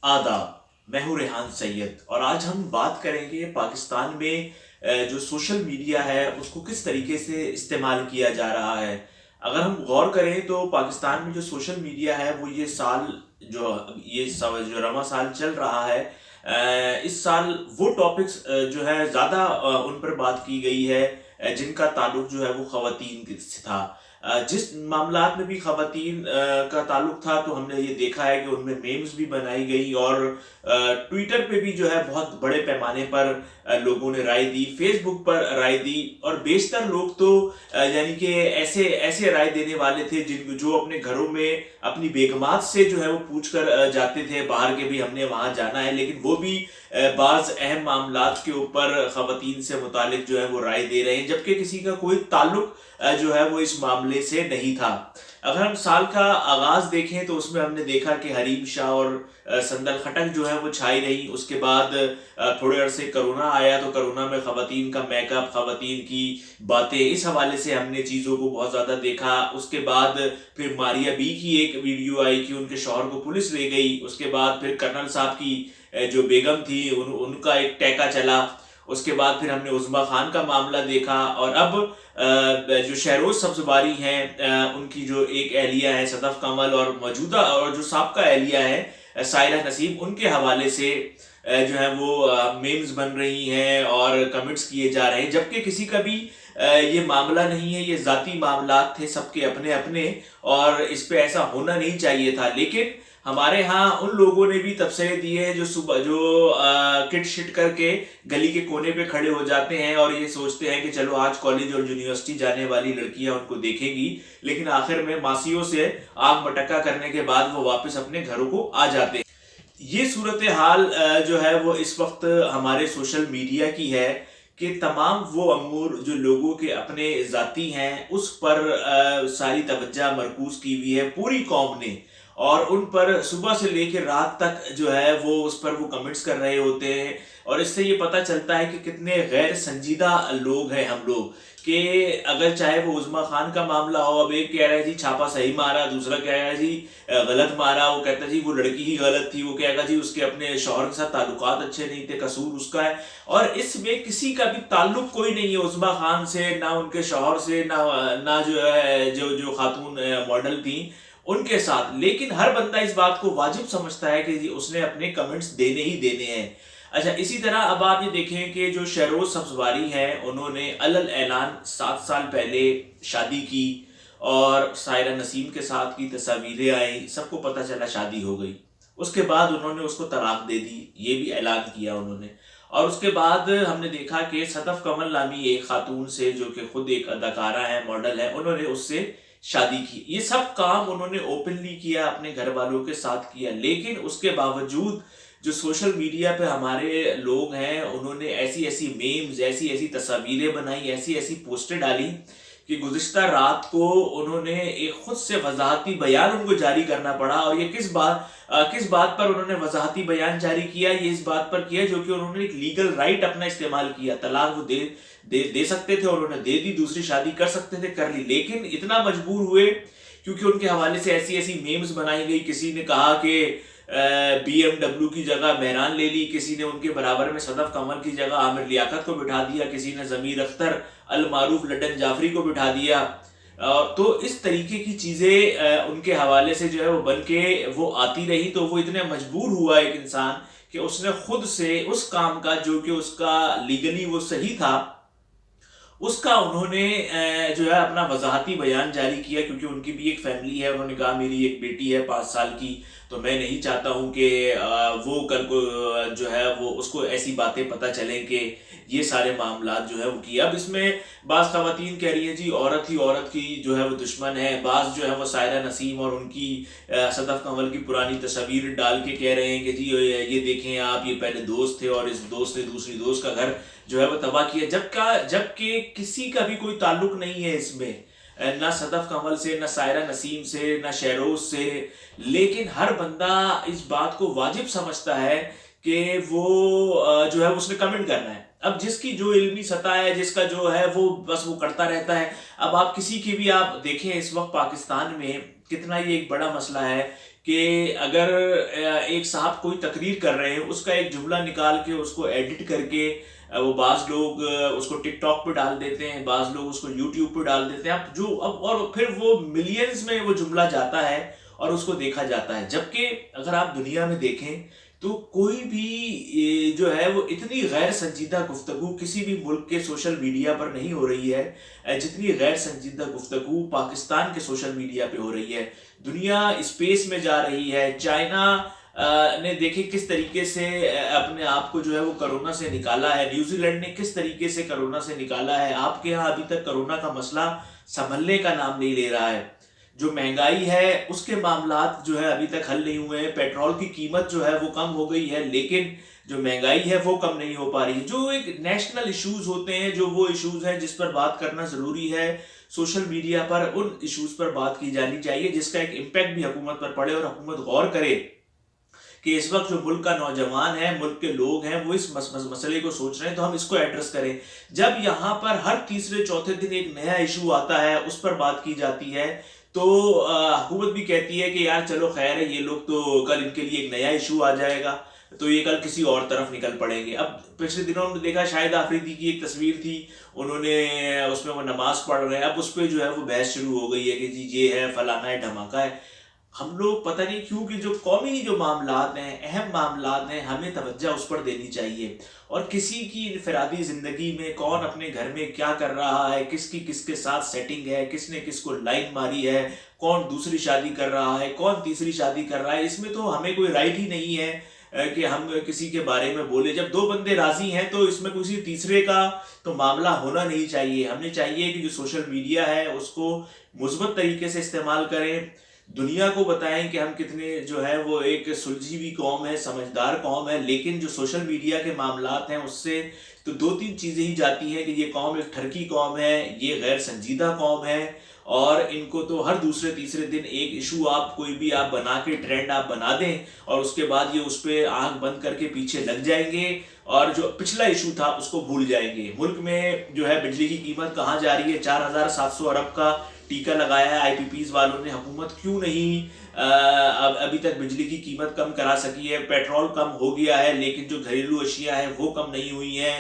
आदाब, मैं हूँ रेहान सैयद और आज हम बात करेंगे पाकिस्तान में जो सोशल मीडिया है उसको किस तरीके से इस्तेमाल किया जा रहा है। अगर हम गौर करें तो पाकिस्तान में जो सोशल मीडिया है वो जो रवां साल चल रहा है, इस साल वो टॉपिक्स जो है ज़्यादा उन पर बात की गई है, जिनका ताल्लुक जो है वो ख़वातीन से था। जिस मामलात में भी ख़वातीन का ताल्लुक था तो हमने ये देखा है कि उनमें मेम्स भी बनाई गई और ट्विटर पे भी जो है बहुत बड़े पैमाने पर लोगों ने राय दी, फेसबुक पर राय दी और बेशतर लोग तो यानी कि ऐसे ऐसे राय देने वाले थे जिन जो अपने घरों में अपनी बेगमात से जो है वो पूछ कर जाते थे बाहर के भी हमने वहां जाना है, लेकिन वो भी बाज अहम मामलात के ऊपर ख़वातीन से मुतालिक जो है वो राय दे रहे हैं, जबकि किसी का कोई ताल्लुक जो है वो इस मामले से नहीं था। अगर हम साल का आगाज देखें तो उसमें हमने देखा कि हरीम शाह और संदल खटक जो है वो छाई रही। उसके बाद थोड़े अरसे कोरोना आया तो कोरोना में ख़वातीन का मेकअप, ख़वातीन की बातें, इस हवाले से हमने चीज़ों को बहुत ज़्यादा देखा। उसके बाद फिर मारिया बी की एक वीडियो आई कि उनके शौहर को पुलिस ले गई। उसके बाद फिर कर्नल साहब की जो बेगम थी उनका एक टैका चला। उसके बाद फिर हमने उज़्मा खान का मामला देखा और अब जो शहरोज सब्ज़वारी हैं, उनकी जो एक एहलिया है सदफ कमल और मौजूदा और जो साबका एहलिया है सायरा नसीम, उनके हवाले से जो है वो मेम्स बन रही हैं और कमेंट्स किए जा रहे हैं, जबकि किसी का भी ये मामला नहीं है। ये ज़ाती मामलात थे सबके अपने अपने और इस पे ऐसा होना नहीं चाहिए था। लेकिन हमारे यहाँ उन लोगों ने भी तबसरे दिए हैं जो सुबह जो किट शिट करके गली के कोने पे खड़े हो जाते हैं और ये सोचते हैं कि चलो आज कॉलेज और यूनिवर्सिटी जाने वाली लड़कियां उनको देखेंगी, लेकिन आखिर में मासियों से आग मटक्का करने के बाद वो वापस अपने घरों को आ जाते हैं। ये सूरत हाल जो है वो इस वक्त हमारे सोशल मीडिया की है कि तमाम वो अमूर जो लोगों के अपने ज़ाती हैं उस पर सारी तवज्जो मरकूज की हुई है पूरी कौम ने, और उन पर सुबह से लेकर रात तक जो है वो उस पर वो कमेंट्स कर रहे होते हैं। और इससे ये पता चलता है कि कितने गैर संजीदा लोग हैं हम लोग, कि अगर चाहे वो उज़्मा खान का मामला हो, अब एक कह रहा है जी छापा सही मारा, दूसरा कह रहा है जी गलत मारा, वो कहता है जी वो लड़की ही गलत थी, वो कहेगा जी उसके अपने शौहर के साथ ताल्लुकात अच्छे नहीं थे, कसूर उसका है। और इसमें किसी का भी ताल्लुक कोई नहीं है उज़्मा खान से, ना उनके शौहर से, ना ना जो है जो जो खातून मॉडल थी उनके साथ। लेकिन हर बंदा इस बात को वाजिब समझता है कि जी उसने अपने कमेंट्स देने ही देने हैं। अच्छा, इसी तरह अब आप ये देखें कि जो शहरोज सब्जवारी हैं उन्होंने अलल ऐलान 7 साल पहले शादी की और सायरा नसीम के साथ की तस्वीरें आई, सबको पता चला शादी हो गई। उसके बाद उन्होंने उसको तलाक दे दी, ये भी ऐलान किया उन्होंने। और उसके बाद हमने देखा कि सदफ कमल नामी एक खातून से, जो कि खुद एक अदाकारा है, मॉडल है, उन्होंने उससे शादी की। ये सब काम उन्होंने ओपनली किया, अपने घर वालों के साथ किया। लेकिन उसके बावजूद जो सोशल मीडिया पे हमारे लोग हैं उन्होंने ऐसी ऐसी मेम्स, ऐसी ऐसी तस्वीरें बनाई, ऐसी ऐसी पोस्टें डाली कि गुज़िश्ता रात को उन्होंने एक खुद से वजाहती बयान उनको जारी करना पड़ा। और ये किस बात पर उन्होंने वजाहती बयान जारी किया, ये इस बात पर किया जो कि उन्होंने एक लीगल राइट अपना इस्तेमाल किया। तलाक वो दे सकते थे और उन्होंने दे दी, दूसरी शादी कर सकते थे, कर ली। लेकिन इतना मजबूर हुए क्योंकि उनके हवाले से ऐसी ऐसी मेम्स बनाई गई। किसी ने कहा कि BMW की जगह मेहरान ले ली, किसी ने उनके बराबर में सदफ कमल की जगह आमिर लियाकत को बिठा दिया, किसी ने ज़मीर अख्तर अल मारूफ लड्डन जाफरी को बिठा दिया। तो इस तरीके की चीज़ें उनके हवाले से जो है वो बन के वो आती रही। तो वो इतने मजबूर हुआ एक इंसान कि उसने खुद से उस काम का जो कि उसका लीगली वो सही था, उसका उन्होंने जो है अपना वजाहती बयान जारी किया। क्योंकि उनकी भी एक फैमिली है, उन्होंने कहा मेरी एक बेटी है 5 साल की, तो मैं नहीं चाहता हूं कि वो कल को जो है वो उसको ऐसी बातें पता चलें कि ये सारे मामलात जो है वो किया। अब इसमें बाज़ ख़वातीन कह रही है जी औरत ही औरत की जो है वो दुश्मन है, बाज़ जो है वो सायरा नसीम और उनकी सदफ कमल की पुरानी तस्वीर डाल के कह रहे हैं कि जी ये देखें आप, ये पहले दोस्त थे और इस दोस्त ने दूसरी दोस्त का घर जो है वो तबाह किया। जबकि किसी का भी कोई ताल्लुक नहीं है इसमें, ना सदफ कमल से, ना सायरा नसीम से, ना शहरोज से। लेकिन हर बंदा इस बात को वाजिब समझता है कि वो जो है उसने कमेंट करना है। अब जिसकी जो इल्मी सतह है, जिसका जो है वो बस वो करता रहता है। अब आप किसी की भी आप देखें इस वक्त पाकिस्तान में कितना ये एक बड़ा मसला है کہ اگر ایک صاحب کوئی تقریر کر رہے ہیں، اس کا ایک جملہ نکال کے اس کو ایڈٹ کر کے وہ بعض لوگ اس کو ٹک ٹاک پہ ڈال دیتے ہیں، بعض لوگ اس کو یوٹیوب پہ ڈال دیتے ہیں، اور پھر وہ ملینز میں وہ جملہ جاتا ہے اور اس کو دیکھا جاتا ہے. جبکہ اگر آپ دنیا میں دیکھیں تو کوئی بھی جو ہے وہ اتنی غیر سنجیدہ گفتگو کسی بھی ملک کے سوشل میڈیا پر نہیں ہو رہی ہے جتنی غیر سنجیدہ گفتگو پاکستان کے سوشل میڈیا پہ ہو رہی ہے. دنیا اسپیس میں جا رہی ہے. چائنا نے دیکھیں کس طریقے سے اپنے آپ کو جو ہے وہ کرونا سے نکالا ہے. نیوزی لینڈ نے کس طریقے سے کرونا سے نکالا ہے. آپ کے ہاں ابھی تک کرونا کا مسئلہ سنبھلنے کا نام نہیں لے رہا ہے. جو مہنگائی ہے اس کے معاملات جو ہے ابھی تک حل نہیں ہوئے ہیں. پیٹرول کی قیمت جو ہے وہ کم ہو گئی ہے لیکن جو مہنگائی ہے وہ کم نہیں ہو پا رہی ہے. جو ایک نیشنل ایشوز ہوتے ہیں، جو وہ ایشوز ہیں جس پر بات کرنا ضروری ہے سوشل میڈیا پر، ان ایشوز پر بات کی جانی چاہیے جس کا ایک امپیکٹ بھی حکومت پر پڑے اور حکومت غور کرے کہ اس وقت جو ملک کا نوجوان ہے، ملک کے لوگ ہیں، وہ اس مسئلے کو سوچ رہے ہیں تو ہم اس کو ایڈریس کریں. جب یہاں پر ہر تیسرے چوتھے دن ایک نیا ایشو آتا ہے، اس پر بات کی جاتی ہے، تو حکومت بھی کہتی ہے کہ یار چلو خیر ہے، یہ لوگ تو کل ان کے لیے ایک نیا ایشو آ جائے گا تو یہ کل کسی اور طرف نکل پڑیں گے. اب پچھلے دنوں میں دیکھا شاہد آفریدی کی ایک تصویر تھی، انہوں نے اس میں وہ نماز پڑھ رہے ہیں. اب اس پہ جو ہے وہ بحث شروع ہو گئی ہے کہ جی یہ ہے، فلانا ہے، دھماکہ ہے. ہم لوگ پتہ نہیں کیوں کہ جو قومی جو معاملات ہیں، اہم معاملات ہیں، ہمیں توجہ اس پر دینی چاہیے. اور کسی کی انفرادی زندگی میں کون اپنے گھر میں کیا کر رہا ہے، کس کی کس کے ساتھ سیٹنگ ہے، کس نے کس کو لائن ماری ہے، کون دوسری شادی کر رہا ہے، کون تیسری شادی کر رہا ہے، اس میں تو ہمیں کوئی رائٹ ہی نہیں ہے کہ ہم کسی کے بارے میں بولے. جب دو بندے راضی ہیں تو اس میں کسی تیسرے کا تو معاملہ ہونا نہیں چاہیے. ہمیں چاہیے کہ جو سوشل میڈیا ہے اس کو مثبت طریقے سے استعمال کریں، دنیا کو بتائیں کہ ہم کتنے جو ہے وہ ایک سلجھی ہوئی قوم ہے، سمجھدار قوم ہے. لیکن جو سوشل میڈیا کے معاملات ہیں اس سے تو دو تین چیزیں ہی جاتی ہیں کہ یہ قوم ایک ٹھرکی قوم ہے، یہ غیر سنجیدہ قوم ہے، اور ان کو تو ہر دوسرے تیسرے دن ایک ایشو آپ کوئی بھی آپ بنا کے ٹرینڈ آپ بنا دیں اور اس کے بعد یہ اس پہ آنکھ بند کر کے پیچھے لگ جائیں گے اور جو پچھلا ایشو تھا اس کو بھول جائیں گے. ملک میں جو ہے بجلی کی قیمت کہاں جا رہی ہے؟ 4700 ارب کا ٹیکہ لگایا ہے آئی پی پیز والوں نے. حکومت کیوں نہیں ابھی تک بجلی کی قیمت کم کرا سکی ہے؟ پیٹرول کم ہو گیا ہے لیکن جو گھریلو اشیاء ہیں وہ کم نہیں ہوئی ہیں.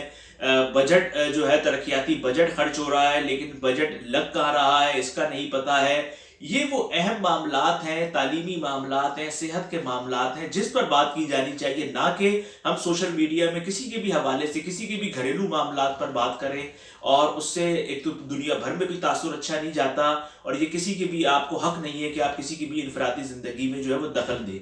بجٹ جو ہے ترقیاتی بجٹ خرچ ہو رہا ہے لیکن بجٹ لگ کہاں رہا ہے اس کا نہیں پتا ہے. یہ وہ اہم معاملات ہیں، تعلیمی معاملات ہیں، صحت کے معاملات ہیں جس پر بات کی جانی چاہیے، نہ کہ ہم سوشل میڈیا میں کسی کے بھی حوالے سے کسی کے بھی گھریلو معاملات پر بات کریں. اور اس سے ایک تو دنیا بھر میں بھی تاثر اچھا نہیں جاتا اور یہ کسی کے بھی آپ کو حق نہیں ہے کہ آپ کسی کی بھی انفرادی زندگی میں جو ہے وہ دخل دیں.